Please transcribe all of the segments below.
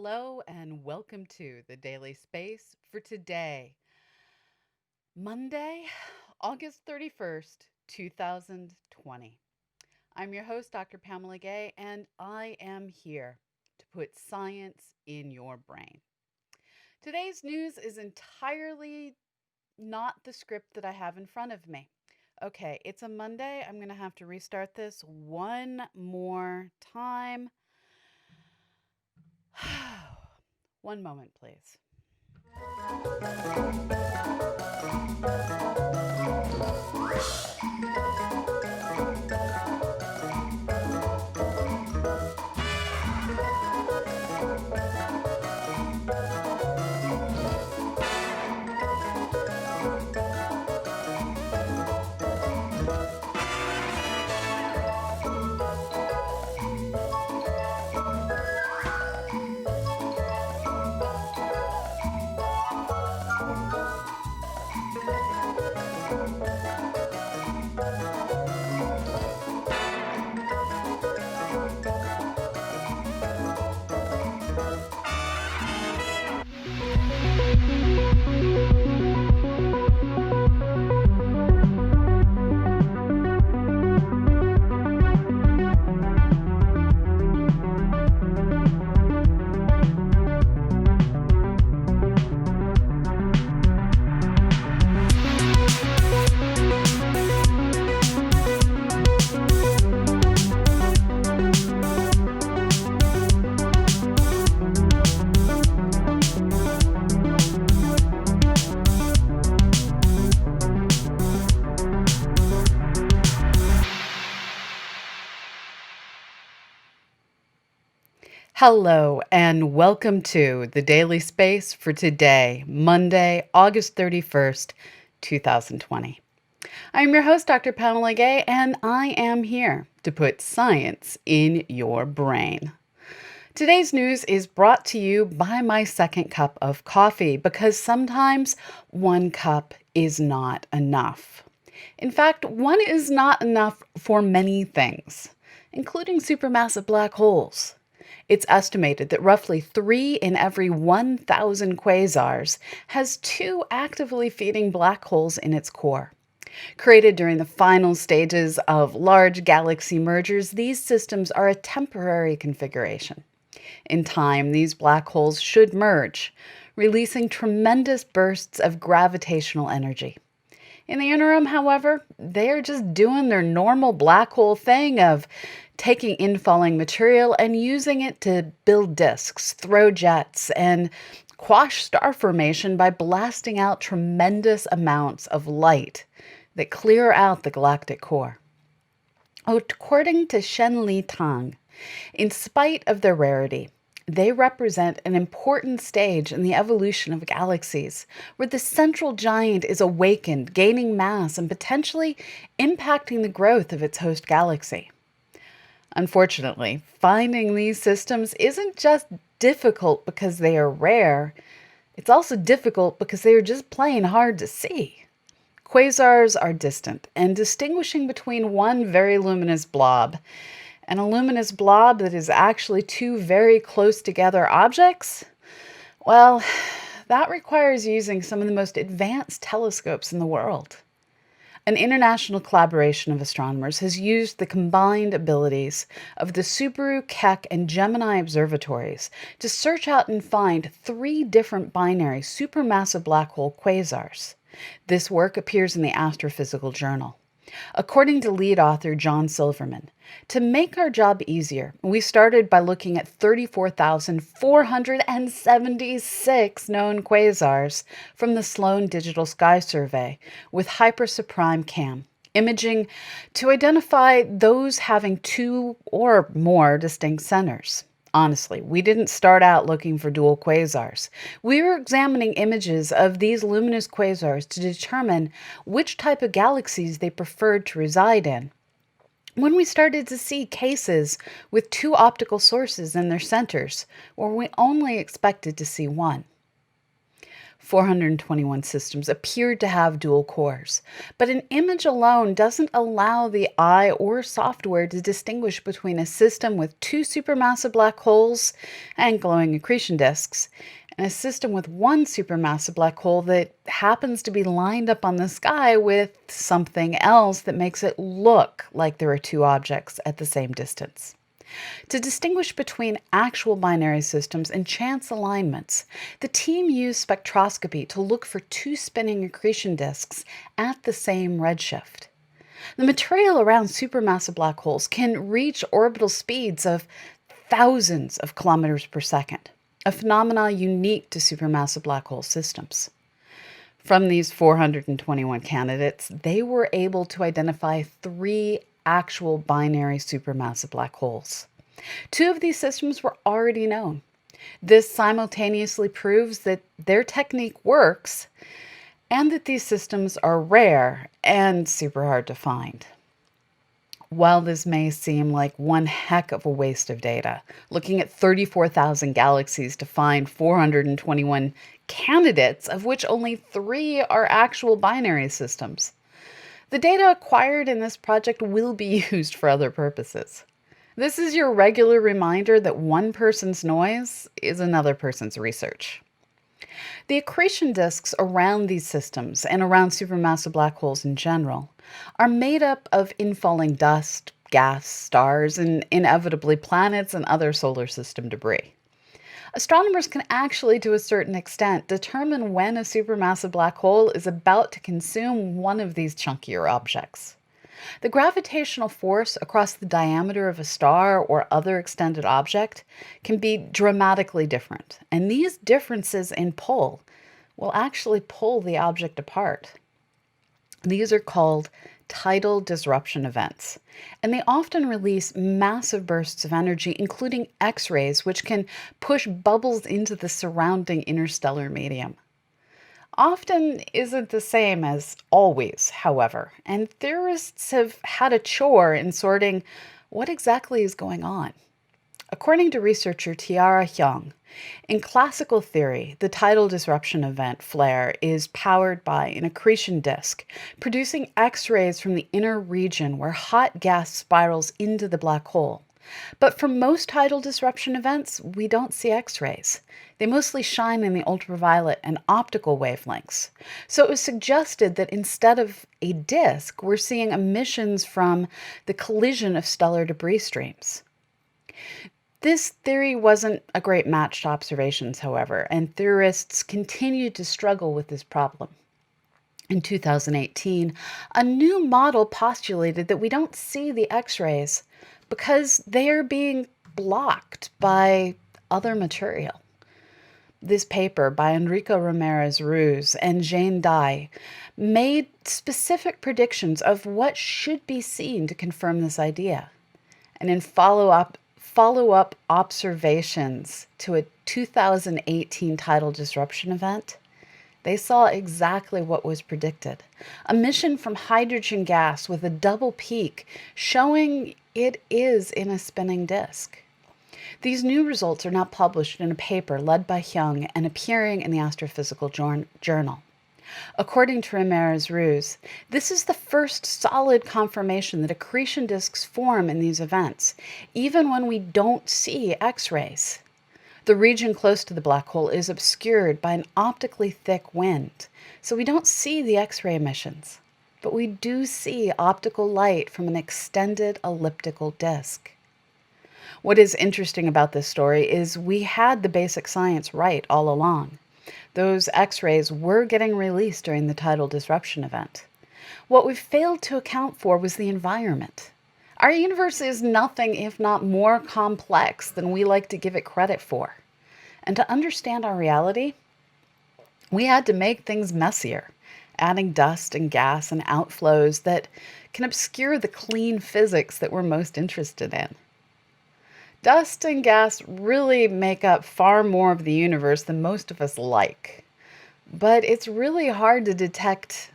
Hello and welcome to the Daily Space for today, Monday, August 31st, 2020. I'm your host, Dr. Pamela Gay, and I am here to put science in your brain. Today's news is entirely not the script that I have in front of me. Okay, it's a Monday. I'm going to have to restart this one more time. One moment, please. Hello, and welcome to the Daily Space for today, Monday, August 31st, 2020. I'm your host, Dr. Pamela Gay, and I am here to put science in your brain. Today's news is brought to you by my second cup of coffee because sometimes one cup is not enough. In fact, one is not enough for many things, including supermassive black holes. It's estimated that roughly 3 in every 1,000 quasars has 2 actively feeding black holes in its core. Created during the final stages of large galaxy mergers, these systems are a temporary configuration. In time, these black holes should merge, releasing tremendous bursts of gravitational energy. In the interim, however, they are just doing their normal black hole thing of taking infalling material and using it to build disks, throw jets, and quash star formation by blasting out tremendous amounts of light that clear out the galactic core. According to Shen-Li Tang, in spite of their rarity, they represent an important stage in the evolution of galaxies, where the central giant is awakened, gaining mass, and potentially impacting the growth of its host galaxy. Unfortunately, finding these systems isn't just difficult because they are rare, it's also difficult because they are just plain hard to see. Quasars are distant, and distinguishing between one very luminous blob and a luminous blob that is actually 2 very close together objects, well, that requires using some of the most advanced telescopes in the world. An international collaboration of astronomers has used the combined abilities of the Subaru, Keck, and Gemini observatories to search out and find 3 different binary supermassive black hole quasars. This work appears in the Astrophysical Journal. According to lead author John Silverman, to make our job easier, we started by looking at 34,476 known quasars from the Sloan Digital Sky Survey with hypersuprime CAM imaging to identify those having 2 or more distinct centers. Honestly, we didn't start out looking for dual quasars. We were examining images of these luminous quasars to determine which type of galaxies they preferred to reside in. When we started to see cases with 2 optical sources in their centers, where we only expected to see 1. 421 systems appeared to have dual cores, but an image alone doesn't allow the eye or software to distinguish between a system with two supermassive black holes and glowing accretion disks and a system with one supermassive black hole that happens to be lined up on the sky with something else that makes it look like there are two objects at the same distance. To distinguish between actual binary systems and chance alignments, the team used spectroscopy to look for two spinning accretion disks at the same redshift. The material around supermassive black holes can reach orbital speeds of thousands of kilometers per second, a phenomenon unique to supermassive black hole systems. From these 421 candidates, they were able to identify three actual binary supermassive black holes. Two of these systems were already known. This simultaneously proves that their technique works and that these systems are rare and super hard to find. While this may seem like one heck of a waste of data, looking at 34,000 galaxies to find 421 candidates, of which only 3 are actual binary systems, the data acquired in this project will be used for other purposes. This is your regular reminder that one person's noise is another person's research. The accretion disks around these systems and around supermassive black holes in general are made up of infalling dust, gas, stars, and inevitably planets and other solar system debris. Astronomers can actually, to a certain extent, determine when a supermassive black hole is about to consume one of these chunkier objects. The gravitational force across the diameter of a star or other extended object can be dramatically different, and these differences in pull will actually pull the object apart. These are called tidal disruption events, and they often release massive bursts of energy, including X-rays, which can push bubbles into the surrounding interstellar medium. Often isn't the same as always, however, and theorists have had a chore in sorting what exactly is going on. According to researcher Tiara Hyung, in classical theory, the tidal disruption event flare is powered by an accretion disk, producing X-rays from the inner region where hot gas spirals into the black hole. But for most tidal disruption events, we don't see X-rays. They mostly shine in the ultraviolet and optical wavelengths. So it was suggested that instead of a disk, we're seeing emissions from the collision of stellar debris streams. This theory wasn't a great match to observations, however, and theorists continued to struggle with this problem. In 2018, a new model postulated that we don't see the X-rays because they are being blocked by other material. This paper by Enrico Ramirez-Ruz and Jane Dye made specific predictions of what should be seen to confirm this idea. And in follow-up observations to a 2018 tidal disruption event, they saw exactly what was predicted. Emission from hydrogen gas with a double peak showing it is in a spinning disk. These new results are now published in a paper led by Hyung and appearing in the Astrophysical Journal. According to Ramirez-Ruz, this is the first solid confirmation that accretion disks form in these events, even when we don't see X-rays. The region close to the black hole is obscured by an optically thick wind, so we don't see the X-ray emissions, but we do see optical light from an extended elliptical disk. What is interesting about this story is we had the basic science right all along. Those X-rays were getting released during the tidal disruption event. What we failed to account for was the environment. Our universe is nothing if not more complex than we like to give it credit for. And to understand our reality, we had to make things messier, adding dust and gas and outflows that can obscure the clean physics that we're most interested in. Dust and gas really make up far more of the universe than most of us like. But it's really hard to detect,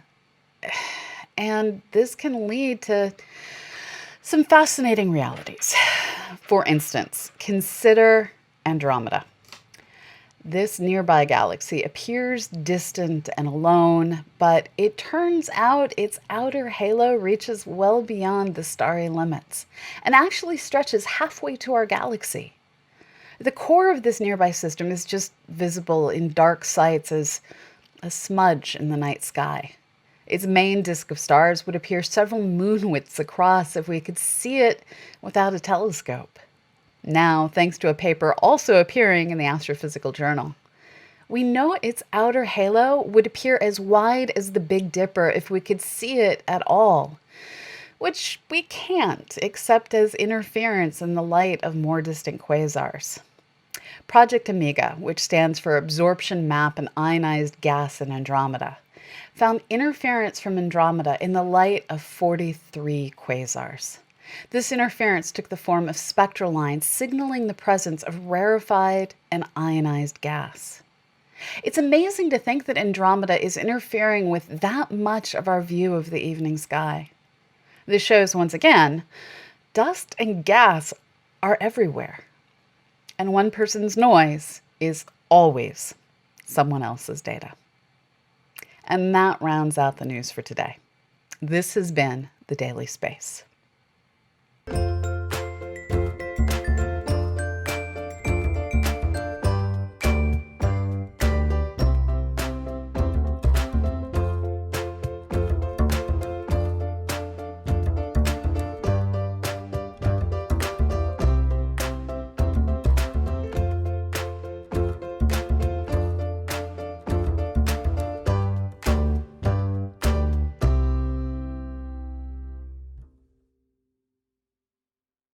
and this can lead to some fascinating realities. For instance, consider Andromeda. This nearby galaxy appears distant and alone, but it turns out its outer halo reaches well beyond the starry limits and actually stretches halfway to our galaxy. The core of this nearby system is just visible in dark sights as a smudge in the night sky. Its main disk of stars would appear several moon widths across if we could see it without a telescope. Now, thanks to a paper also appearing in the Astrophysical Journal, we know its outer halo would appear as wide as the Big Dipper if we could see it at all, which we can't except as interference in the light of more distant quasars. Project Amiga, which stands for Absorption Map and Ionized Gas in Andromeda, found interference from Andromeda in the light of 43 quasars. This interference took the form of spectral lines signaling the presence of rarefied and ionized gas. It's amazing to think that Andromeda is interfering with that much of our view of the evening sky. This shows, once again, dust and gas are everywhere. And one person's noise is always someone else's data. And that rounds out the news for today. This has been The Daily Space.